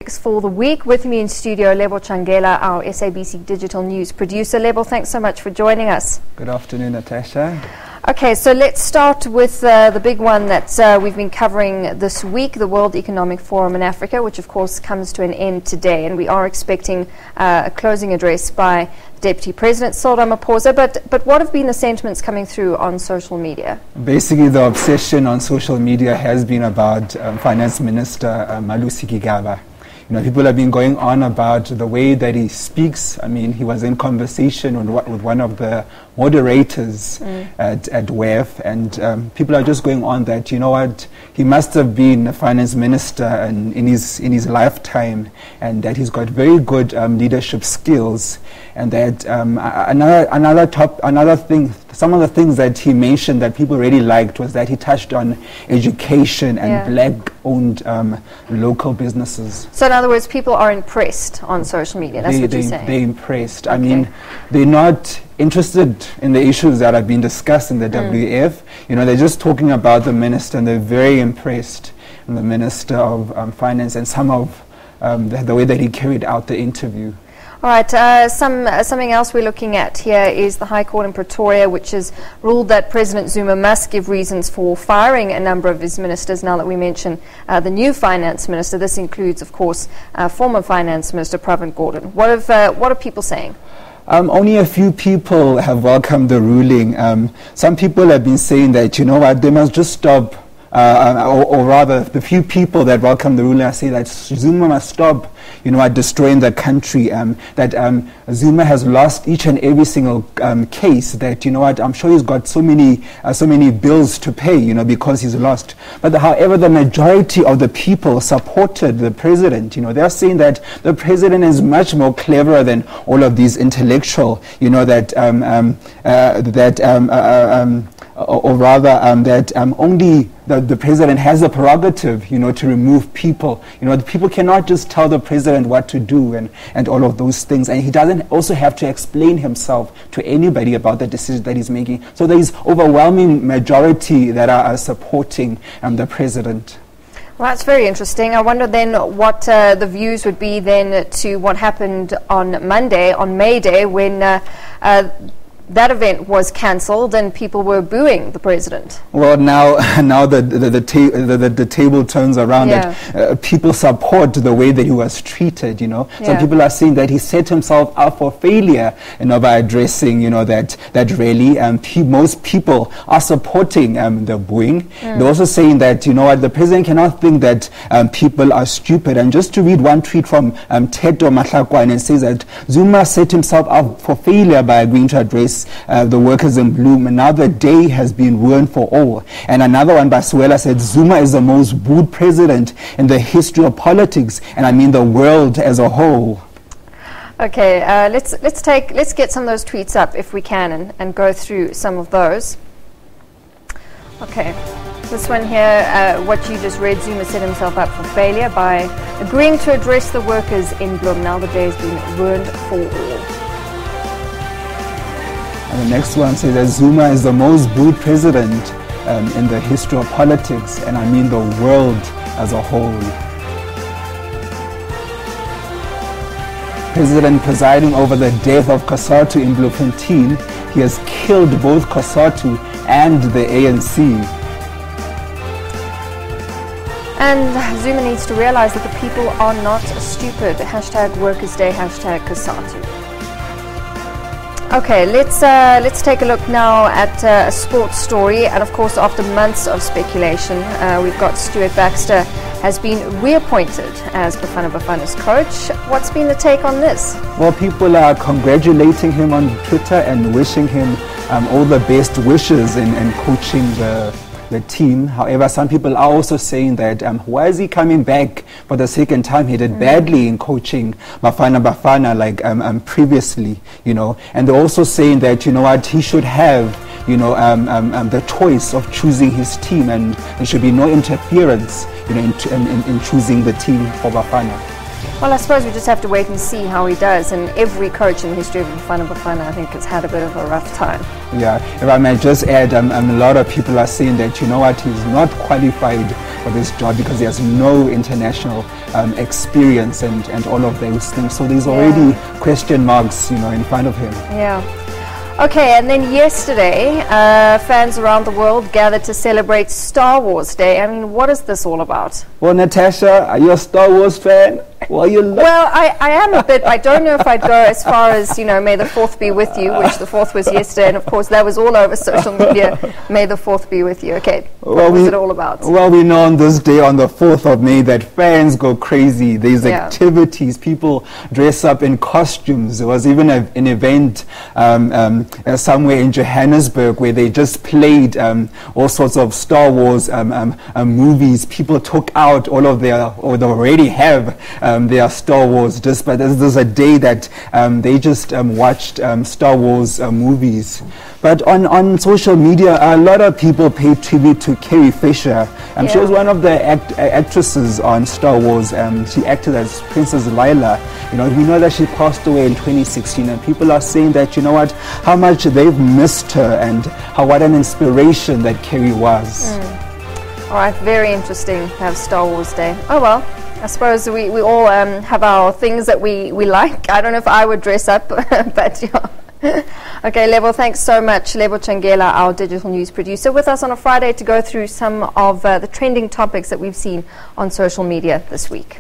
For the week. With me in studio, Lebo Tshangela, our SABC digital news producer. Lebo, thanks so much for joining us. Good afternoon, Natasha. Okay, so let's start with the big one that we've been covering this week, the World Economic Forum in Africa, which of course comes to an end today, and we are expecting a closing address by Deputy President Cyril Ramaphosa. But what have been the sentiments coming through on social media? Basically, the obsession on social media has been about Finance Minister Malusi Gigaba. You know, people have been going on about the way that he speaks. I mean, he was in conversation with one of the moderators at WEF, and people are just going on that, you know what, he must have been a finance minister in his lifetime, and that he's got very good leadership skills, and that another thing, some of the things that he mentioned that people really liked was that he touched on education and black-owned local businesses. So in other words, people are impressed on social media. That's what you're saying. They're impressed. Okay. I mean, they're not interested in the issues that have been discussed in the WF. You know, they're just talking about the minister, and they're very impressed in the Minister of Finance and some of the way that he carried out the interview. All right, something else we're looking at here is the High Court in Pretoria, which has ruled that President Zuma must give reasons for firing a number of his ministers. Now that we mention the new finance minister, this includes, of course, former finance minister Pravin Gordhan. What are people saying? Only a few people have welcomed the ruling. Some people have been saying that, you know what, they must just stop, or rather, the few people that welcome the ruling are saying that Zuma must stop, you know, destroying the country. That Zuma has lost each and every single case. That, you know what, I'm sure he's got so many bills to pay, you know, because he's lost. But however, the majority of the people supported the president. You know, they're saying that the president is much more cleverer than all of these intellectual, you know, only the president has the prerogative, you know, to remove people. You know, the people cannot just tell the president what to do and all of those things. And he doesn't also have to explain himself to anybody about the decision that he's making. So there is overwhelming majority that are supporting the president. Well, that's very interesting. I wonder then what the views would be then to what happened on Monday, on May Day, when that event was cancelled and people were booing the president. Well, now the table turns around. That people support the way that he was treated. You know, some people are saying that he set himself up for failure, you know, by addressing, you know, that rally. Most people are supporting the booing. They're also saying that, you know what, the president cannot think that people are stupid. And just to read one tweet from Teto Mahlakwane, and says that Zuma set himself up for failure by agreeing to address the workers in bloom. Another day has been ruined for all. And another one by Suela said, Zuma is the most booed president in the history of politics, and I mean the world as a whole. Okay, let's get some of those tweets up if we can and go through some of those. Okay, this one here, what you just read, Zuma set himself up for failure by agreeing to address the workers in bloom. Now the day has been ruined for all. And the next one says that Zuma is the most booed president in the history of politics, and I mean the world as a whole. President presiding over the death of Cosatu in Bloemfontein, he has killed both Cosatu and the ANC. And Zuma needs to realize that the people are not stupid. Hashtag Workers' Day, hashtag Cosatu. Okay, let's take a look now at a sports story. And of course, after months of speculation, we've got Stuart Baxter has been reappointed as Bafana Bafana's coach. What's been the take on this? Well, people are congratulating him on Twitter and wishing him all the best wishes in coaching the team. However, some people are also saying that why is he coming back for the second time? He did badly in coaching Bafana Bafana like previously, you know. And they're also saying that, you know what, he should have, you know, the choice of choosing his team, and there should be no interference, you know, in choosing the team for Bafana. Well, I suppose we just have to wait and see how he does. And every coach in the history of Bafana, I think, has had a bit of a rough time. Yeah, if I may just add, a lot of people are saying that, you know what, he's not qualified for this job because he has no international experience and all of those things. So there's already question marks, you know, in front of him. Yeah. Okay, and then yesterday, fans around the world gathered to celebrate Star Wars Day. I mean, what is this all about? Well, Natasha, are you a Star Wars fan? Well, I am a bit. I don't know if I'd go as far as, you know, May the 4th be with you, which the 4th was yesterday, and of course that was all over social media. May the 4th be with you. Okay, what was it all about? Well, we know on this day, on the 4th of May, that fans go crazy. There's activities, people dress up in costumes. There was even an event somewhere in Johannesburg where they just played all sorts of Star Wars movies. People took out all of their, or they already have their Star Wars, but there's a day that they just watched Star Wars movies. But on social media, a lot of people pay tribute to Carrie Fisher. She was one of the actresses on Star Wars. She acted as Princess Leia. You know, we know that she passed away in 2016, and people are saying that, you know what, how much they've missed her and what an inspiration that Carrie was. All right, very interesting to have Star Wars Day. Oh well, I suppose we all have our things that we like. I don't know if I would dress up, but yeah. Okay, Lebo, thanks so much. Lebo Tshangela, our digital news producer, with us on a Friday to go through some of the trending topics that we've seen on social media this week.